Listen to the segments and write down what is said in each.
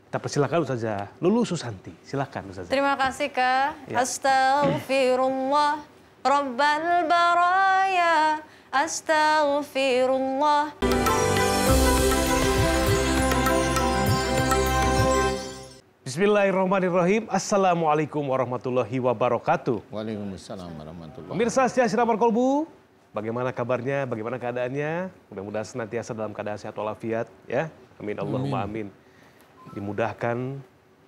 Kita persilakan Ustazah Lulu Susanti. Silakan Ustazah. Terima kasih Kak. Ya. Astaghfirullah Rabbal baraya. Astaghfirullah. Bismillahirrahmanirrahim. Assalamualaikum warahmatullahi wabarakatuh. Waalaikumsalam warahmatullahi wabarakatuh. Pemirsa setia Siraman Kolbu, bagaimana kabarnya, bagaimana keadaannya? Mudah-mudahan senantiasa dalam keadaan sehat walafiat, ya. Amin Allahumma amin. Dimudahkan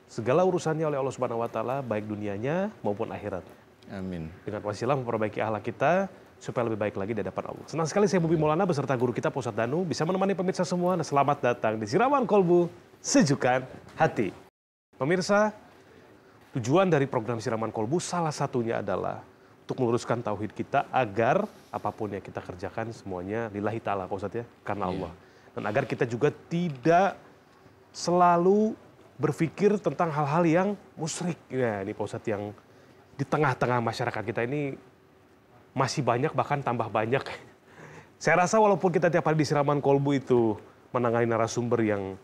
segala urusannya oleh Allah Subhanahu wa taala, baik dunianya maupun akhirat. Amin. Dengan wasilah memperbaiki akhlak kita supaya lebih baik lagi di hadapan Allah. Senang sekali saya Bubi Maulana beserta guru kita Pak Ustadz Danu bisa menemani pemirsa semua. Selamat datang di Siraman Kolbu, sejukan hati. Pemirsa, tujuan dari program Siraman Kolbu salah satunya adalah untuk meluruskan tauhid kita agar apapun yang kita kerjakan semuanya lillahi ta'ala, Pak Ustadz ya, karena Allah. Dan agar kita juga tidak selalu berpikir tentang hal-hal yang musyrik. Ya, ini Pak Ustadz yang di tengah-tengah masyarakat kita ini masih banyak, bahkan tambah banyak. Saya rasa walaupun kita tiap hari di Siraman Kolbu itu menangani narasumber yang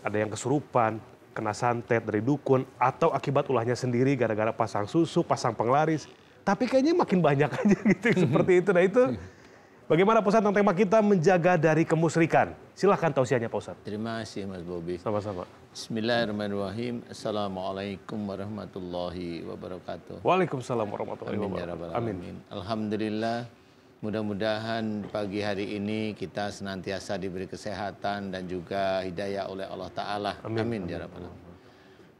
ada yang kesurupan, kena santet dari dukun, atau akibat ulahnya sendiri gara-gara pasang susu, pasang penglaris. Tapi kayaknya makin banyak aja gitu seperti itu. Nah itu bagaimana Pak Ustadz tentang tema kita menjaga dari kemusyrikan? Silahkan tausiahnya Pak Ustadz. Terima kasih Mas Bobi. Sama-sama. Bismillahirrahmanirrahim. Assalamualaikum warahmatullahi wabarakatuh. Waalaikumsalam warahmatullahi Amin ya wabarakatuh. rabbal alamin. Alhamdulillah. Mudah-mudahan pagi hari ini kita senantiasa diberi kesehatan dan juga hidayah oleh Allah Ta'ala. Amin ya rabbal alamin.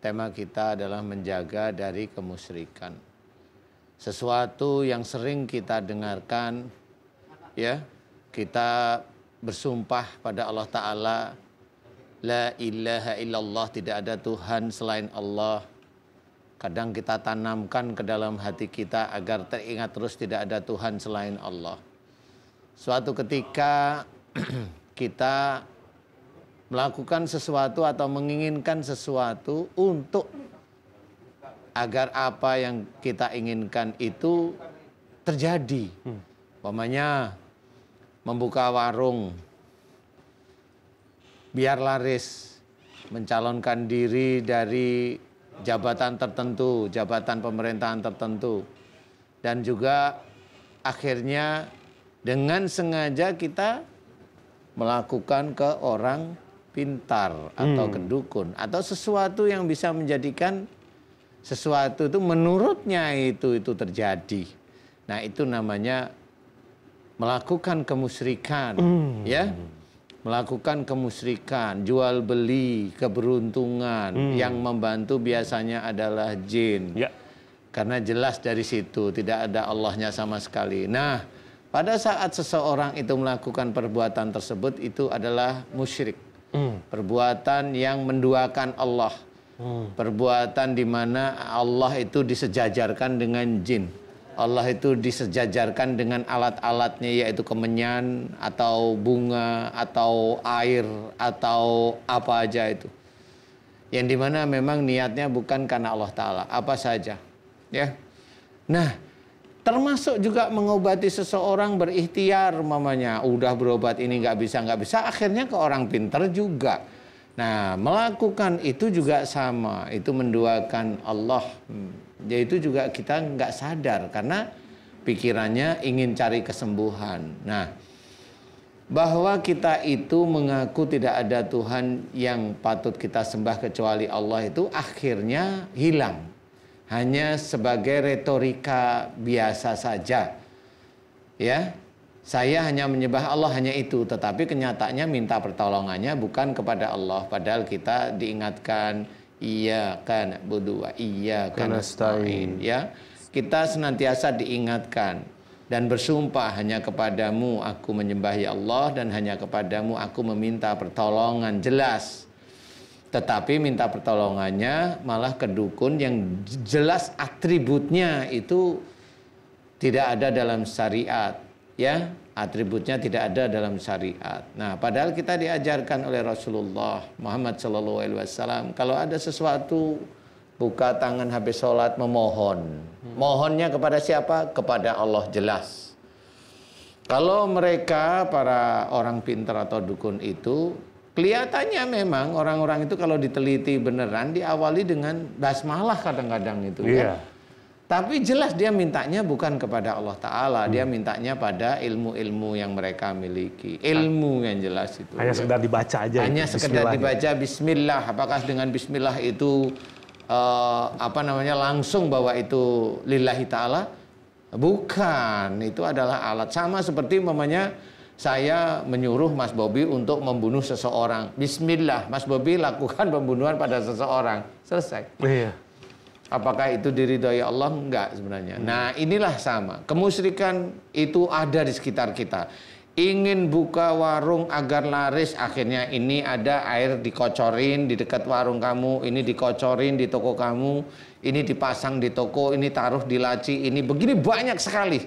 Tema kita adalah menjaga dari kemusyrikan. Sesuatu yang sering kita dengarkan, ya, kita bersumpah pada Allah Ta'ala, la ilaha illallah, tidak ada Tuhan selain Allah. Kadang kita tanamkan ke dalam hati kita agar teringat terus tidak ada Tuhan selain Allah. Suatu ketika kita melakukan sesuatu atau menginginkan sesuatu untuk agar apa yang kita inginkan itu terjadi. Umpamanya membuka warung biar laris, mencalonkan diri dari jabatan tertentu, jabatan pemerintahan tertentu. Dan juga akhirnya dengan sengaja kita melakukan ke orang pintar atau ke dukun. Atau sesuatu yang bisa menjadikan sesuatu itu menurutnya itu terjadi. Nah itu namanya melakukan kemusyrikan. Ya. Melakukan kemusyrikan, jual beli, keberuntungan, yang membantu biasanya adalah jin. Ya. Karena jelas dari situ tidak ada Allahnya sama sekali. Nah, pada saat seseorang itu melakukan perbuatan tersebut itu adalah musyrik. Perbuatan yang menduakan Allah. Perbuatan di mana Allah itu disejajarkan dengan jin. Allah itu disejajarkan dengan alat-alatnya, yaitu kemenyan atau bunga atau air atau apa aja itu. Yang dimana memang niatnya bukan karena Allah Ta'ala, apa saja. Ya. Nah, termasuk juga mengobati seseorang berikhtiar, mamanya udah berobat ini nggak bisa, akhirnya ke orang pintar juga. Nah, melakukan itu juga sama, itu menduakan Allah. Yaitu juga kita nggak sadar karena pikirannya ingin cari kesembuhan. Nah, bahwa kita itu mengaku tidak ada Tuhan yang patut kita sembah kecuali Allah itu akhirnya hilang. Hanya sebagai retorika biasa saja. Ya, saya hanya menyembah Allah, hanya itu. Tetapi kenyataannya minta pertolongannya bukan kepada Allah. Padahal kita diingatkan, iyyaka na'budu wa iyyaka nasta'in. Ya, kita senantiasa diingatkan dan bersumpah hanya kepadamu aku menyembah ya Allah dan hanya kepadamu aku meminta pertolongan. Jelas. Tetapi minta pertolongannya malah ke dukun yang jelas atributnya itu tidak ada dalam syariat. Ya, atributnya tidak ada dalam syariat. Nah, padahal kita diajarkan oleh Rasulullah Muhammad SAW, kalau ada sesuatu buka tangan habis sholat memohon. Mohonnya kepada siapa? Kepada Allah, jelas. Kalau mereka para orang pintar atau dukun itu Kelihatannya memang orang-orang itu kalau diteliti beneran diawali dengan basmalah kadang-kadang itu ya. Tapi jelas dia mintanya bukan kepada Allah Ta'ala, dia mintanya pada ilmu-ilmu yang mereka miliki. Ilmu yang jelas itu. Hanya sekedar dibaca aja. Hanya sekedar dibaca bismillah. Apakah dengan bismillah itu langsung bahwa itu lillahi ta'ala? Bukan, itu adalah alat. Sama seperti umpamanya saya menyuruh Mas Bobi untuk membunuh seseorang. Bismillah, Mas Bobi lakukan pembunuhan pada seseorang. Selesai. Iya. Apakah itu diridhoi Allah? Enggak sebenarnya. Nah inilah sama. Kemusyrikan itu ada di sekitar kita. Ingin buka warung agar laris, akhirnya ini ada air dikocorin di dekat warung kamu, ini dikocorin di toko kamu, ini dipasang di toko, ini taruh di laci, ini begini banyak sekali.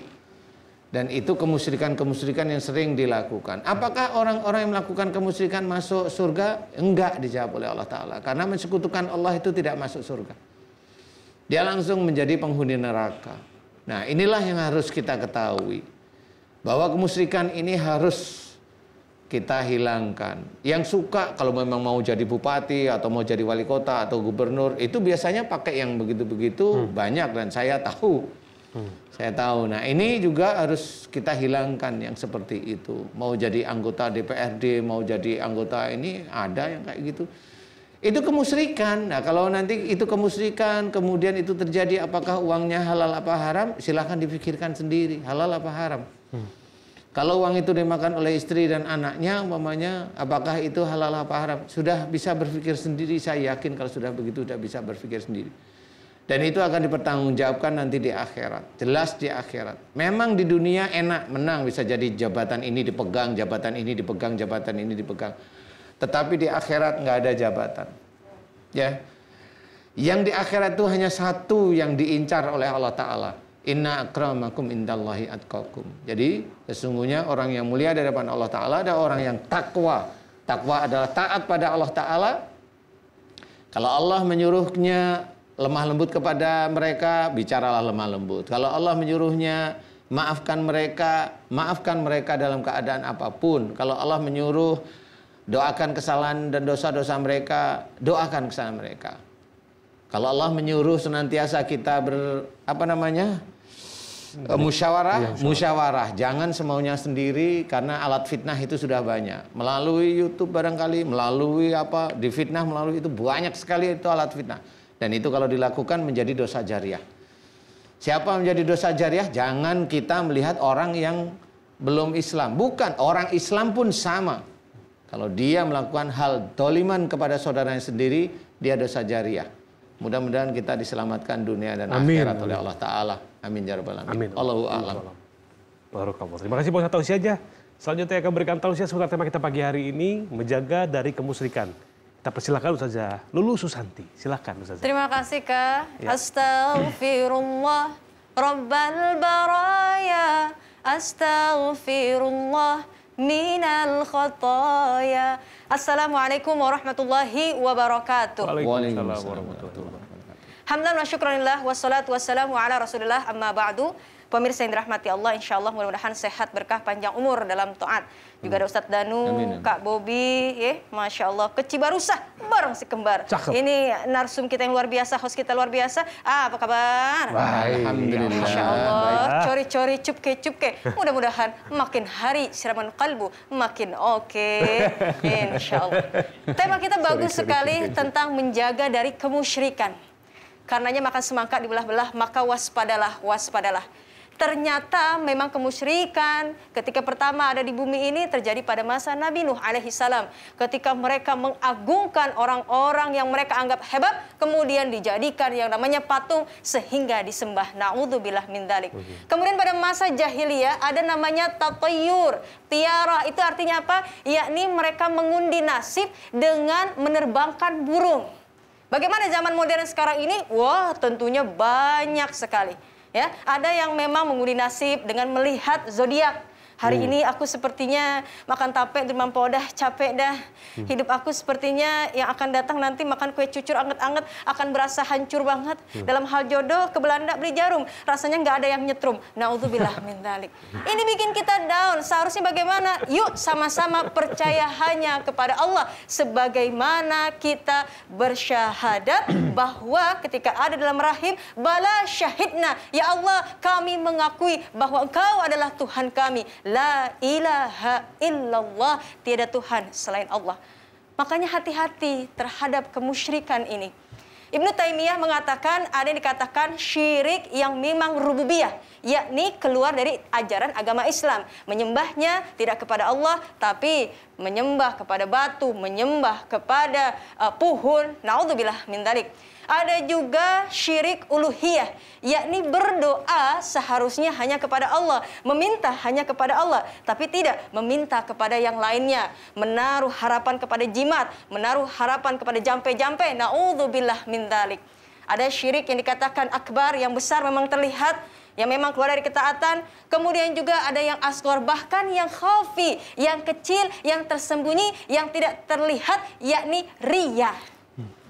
Dan itu kemusyrikan-kemusyrikan yang sering dilakukan. Apakah orang-orang yang melakukan kemusyrikan masuk surga? Enggak, dijawab oleh Allah Ta'ala. Karena mensekutukan Allah itu tidak masuk surga. Dia langsung menjadi penghuni neraka. Nah inilah yang harus kita ketahui. Bahwa kemusyrikan ini harus kita hilangkan. Yang suka kalau memang mau jadi bupati atau mau jadi wali kota atau gubernur, itu biasanya pakai yang begitu-begitu banyak dan saya tahu. Saya tahu. Nah ini juga harus kita hilangkan yang seperti itu. Mau jadi anggota DPRD, mau jadi anggota ini ada yang kayak gitu. Itu kemusyrikan. Nah kalau nanti itu kemusyrikan, kemudian itu terjadi apakah uangnya halal apa haram, silahkan dipikirkan sendiri. Halal apa haram. Kalau uang itu dimakan oleh istri dan anaknya, umpamanya apakah itu halal apa haram? Sudah bisa berpikir sendiri, saya yakin kalau sudah begitu sudah bisa berpikir sendiri. Dan itu akan dipertanggungjawabkan nanti di akhirat. Jelas di akhirat. Memang di dunia enak, menang, bisa jadi jabatan ini dipegang, jabatan ini dipegang, jabatan ini dipegang. Tetapi di akhirat nggak ada jabatan. Ya. Yang di akhirat itu hanya satu yang diincar oleh Allah Ta'ala. Inna akramakum indallahi atqakum. Jadi sesungguhnya orang yang mulia di hadapan Allah Ta'ala ada orang yang takwa. Takwa adalah taat pada Allah Ta'ala. Kalau Allah menyuruhnya lemah lembut kepada mereka, bicaralah lemah lembut. Kalau Allah menyuruhnya maafkan mereka dalam keadaan apapun. Kalau Allah menyuruh doakan kesalahan dan dosa-dosa mereka, doakan kesalahan mereka. Kalau Allah menyuruh senantiasa kita musyawarah. Jangan semaunya sendiri karena alat fitnah itu sudah banyak. Melalui YouTube barangkali, melalui difitnah melalui itu banyak sekali itu alat fitnah. Dan itu kalau dilakukan menjadi dosa jariah. Siapa menjadi dosa jariah? Jangan kita melihat orang yang belum Islam. Bukan, orang Islam pun sama. Kalau dia melakukan hal doliman kepada saudaranya sendiri, dia dosa jariah. Mudah-mudahan kita diselamatkan dunia dan akhirat oleh Allah Ta'ala. Amin ya rabbal alamin. Allahu a'lam. Barakallah. Terima kasih Pak Ustaz tausiahnya. Selanjutnya akan berikan tausiah seputar tema kita pagi hari ini, menjaga dari kemusyrikan. Kita persilakan Ustazah Lulu Susanti. Silakan Ustazah. Terima kasih Kak. Ya. Astaghfirullah Rabbal baraya. Astaghfirullah minal khataya. Assalamualaikum warahmatullahi wabarakatuh. Waalaikumsalam warahmatullahi wabarakatuh. Hamdan wa syukranillah wassalatu wassalamu ala rasulillah amma ba'du. Pemirsa yang dirahmati Allah, insya Allah mudah-mudahan sehat, berkah, panjang umur dalam taat. Juga ada Ustadz Danu, amin. Kak Bobi, Masya Allah, ke Cibarusah, bareng si kembar. Cakep. Ini narsum kita yang luar biasa, host kita luar biasa. Apa kabar? Baik. Alhamdulillah. Masya Allah, cori-cori, cupke. Mudah-mudahan makin hari siraman kalbu makin oke. Insya Allah. Tema kita bagus sekali tentang menjaga dari kemusyrikan. Karenanya makan semangka dibelah-belah, maka waspadalah. Ternyata memang kemusyrikan ketika pertama ada di bumi ini terjadi pada masa Nabi Nuh alaihissalam. Ketika mereka mengagungkan orang-orang yang mereka anggap hebat, kemudian dijadikan yang namanya patung sehingga disembah. Na'udzubillah min dzalik. Kemudian pada masa jahiliyah ada namanya tatayur. Tiara itu artinya apa? Yakni mereka mengundi nasib dengan menerbangkan burung. Bagaimana zaman modern sekarang ini? Wah, tentunya banyak sekali. Ya, ada yang memang mengundi nasib dengan melihat zodiak. Hari ini aku sepertinya makan tape di Mampodah, capek dah. Hidup aku sepertinya yang akan datang nanti makan kue cucur anget-anget akan berasa hancur banget. Dalam hal jodoh ke Belanda beli jarum, rasanya nggak ada yang nyetrum. Naudzubillah min dzalik. Ini bikin kita down. Seharusnya bagaimana? Yuk sama-sama percaya hanya kepada Allah. Sebagaimana kita bersyahadat bahwa ketika ada dalam rahim, bala syahidna. Ya Allah, kami mengakui bahwa Engkau adalah Tuhan kami. La ilaha illallah, tiada Tuhan selain Allah. Makanya hati-hati terhadap kemusyrikan ini. Ibnu Taimiyah mengatakan ada yang dikatakan syirik yang memang rububiyah, yakni keluar dari ajaran agama Islam. Menyembahnya tidak kepada Allah, tapi menyembah kepada batu, menyembah kepada pohon. Naudzubillah min dzalik. Ada juga syirik uluhiyah, yakni berdoa seharusnya hanya kepada Allah, meminta hanya kepada Allah, tapi tidak meminta kepada yang lainnya, menaruh harapan kepada jimat, menaruh harapan kepada jampe-jampe. Naudzubillah min dzalik. Ada syirik yang dikatakan akbar, yang besar memang terlihat, yang memang keluar dari ketaatan. Kemudian juga ada yang asghar, bahkan yang khafi, yang kecil, yang tersembunyi, yang tidak terlihat, yakni riya.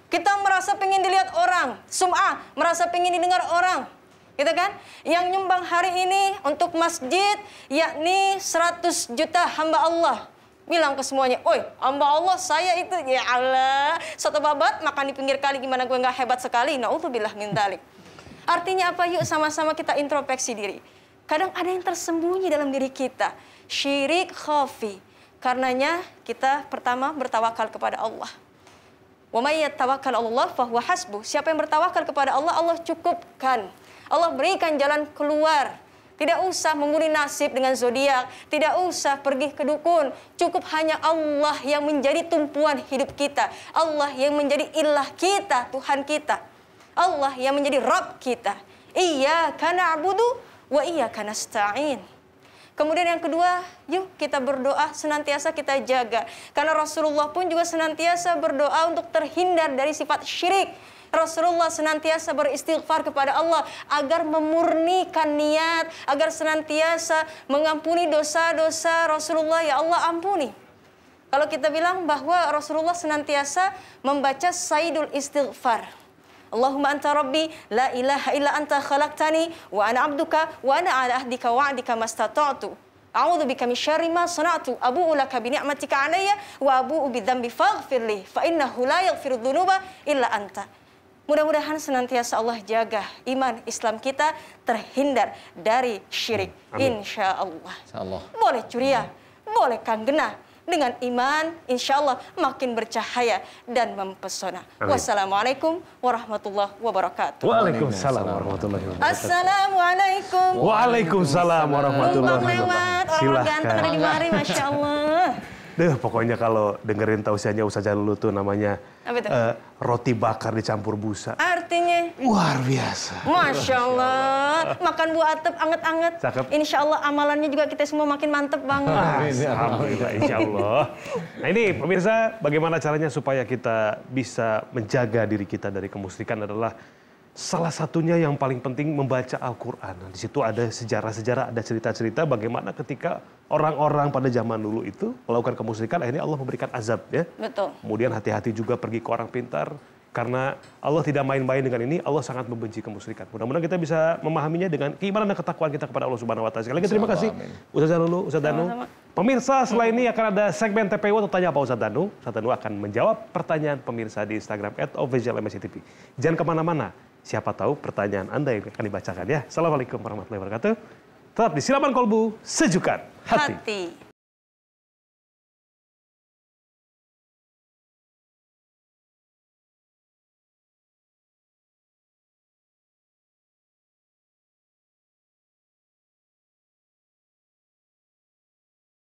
Kita merasa pengen dilihat orang, sum'ah, merasa pengen didengar orang, gitu kan? Yang nyumbang hari ini untuk masjid, yakni 100 juta hamba Allah. Bilang ke semuanya, oi, hamba Allah saya itu, ya Allah, satu babat makan di pinggir kali, gimana gue nggak hebat sekali? Naudzubillah min dzalik. Artinya apa? Yuk sama-sama kita introspeksi diri. Kadang ada yang tersembunyi dalam diri kita, syirik khafi. Karenanya kita pertama bertawakal kepada Allah. Wa may yatawakkal 'ala Allah fahuwa hasbuh. Siapa yang bertawakal kepada Allah, Allah cukupkan. Allah berikan jalan keluar. Tidak usah mengundi nasib dengan zodiak, tidak usah pergi ke dukun. Cukup hanya Allah yang menjadi tumpuan hidup kita. Allah yang menjadi ilah kita, Tuhan kita. Allah yang menjadi Rabb kita. Iyyaka na'budu wa iyyaka nasta'in. Kemudian yang kedua, yuk kita berdoa, senantiasa kita jaga. Karena Rasulullah pun juga senantiasa berdoa untuk terhindar dari sifat syirik. Rasulullah senantiasa beristighfar kepada Allah agar memurnikan niat, agar senantiasa mengampuni dosa-dosa Rasulullah. Ya Allah, ampuni. Kalau kita bilang bahwa Rasulullah senantiasa membaca Sayyidul Istighfar. Allahumma anta rabbi la ilaha illa anta khalaqtani wa ana abduka wa ana ala ahdika wa'dika mastata'tu. A'udzu bika min syarri ma sana'tu. Abu'u laka bi ni'matika 'alayya wa abu'u bi dzambi faghfirli fa innahu la yaghfiru dzunuba illa anta. Mudah-mudahan senantiasa Allah jaga iman Islam kita terhindar dari syirik. Insyaallah. Insyaallah. Boleh curia, boleh kanggena. Dengan iman, insya Allah makin bercahaya dan mempesona. Amin. Wassalamualaikum warahmatullahi wabarakatuh. Waalaikumsalam warahmatullahi wabarakatuh. Assalamualaikum. Waalaikumsalam warahmatullahi wabarakatuh. Orang ganteng ada di mari, Masya Allah. Pokoknya kalau dengerin tausiahnya Ustaz Jalul tuh namanya roti bakar dicampur busa. Artinya? Luar biasa. Masya Allah. Makan buah atep anget-anget. Insya Allah amalannya juga kita semua makin mantep banget. Alhamdulillah, insya Allah. Nah ini pemirsa, bagaimana caranya supaya kita bisa menjaga diri kita dari kemusyrikan adalah salah satunya yang paling penting membaca Al-Quran. Di situ ada sejarah-sejarah, ada cerita-cerita bagaimana ketika orang-orang pada zaman dulu itu melakukan kemusyrikan, akhirnya Allah memberikan azab, ya. Betul. Kemudian hati-hati juga pergi ke orang pintar, karena Allah tidak main-main dengan ini. Allah sangat membenci kemusyrikan. Mudah-mudahan kita bisa memahaminya dengan keimanan dan ketakwaan kita kepada Allah Subhanahu Wa Taala. Sekali lagi terima kasih, Ustaz Jalul, Ustaz Danu. Pemirsa, setelah ini akan ada segmen TPW atau Tanya Apa Ustaz Danu. Ustaz Danu akan menjawab pertanyaan pemirsa di Instagram @officialmsctv. Jangan kemana-mana. Siapa tahu pertanyaan Anda yang akan dibacakan, ya. Assalamualaikum warahmatullahi wabarakatuh. Tetap di Siraman Kolbu, sejukan hati.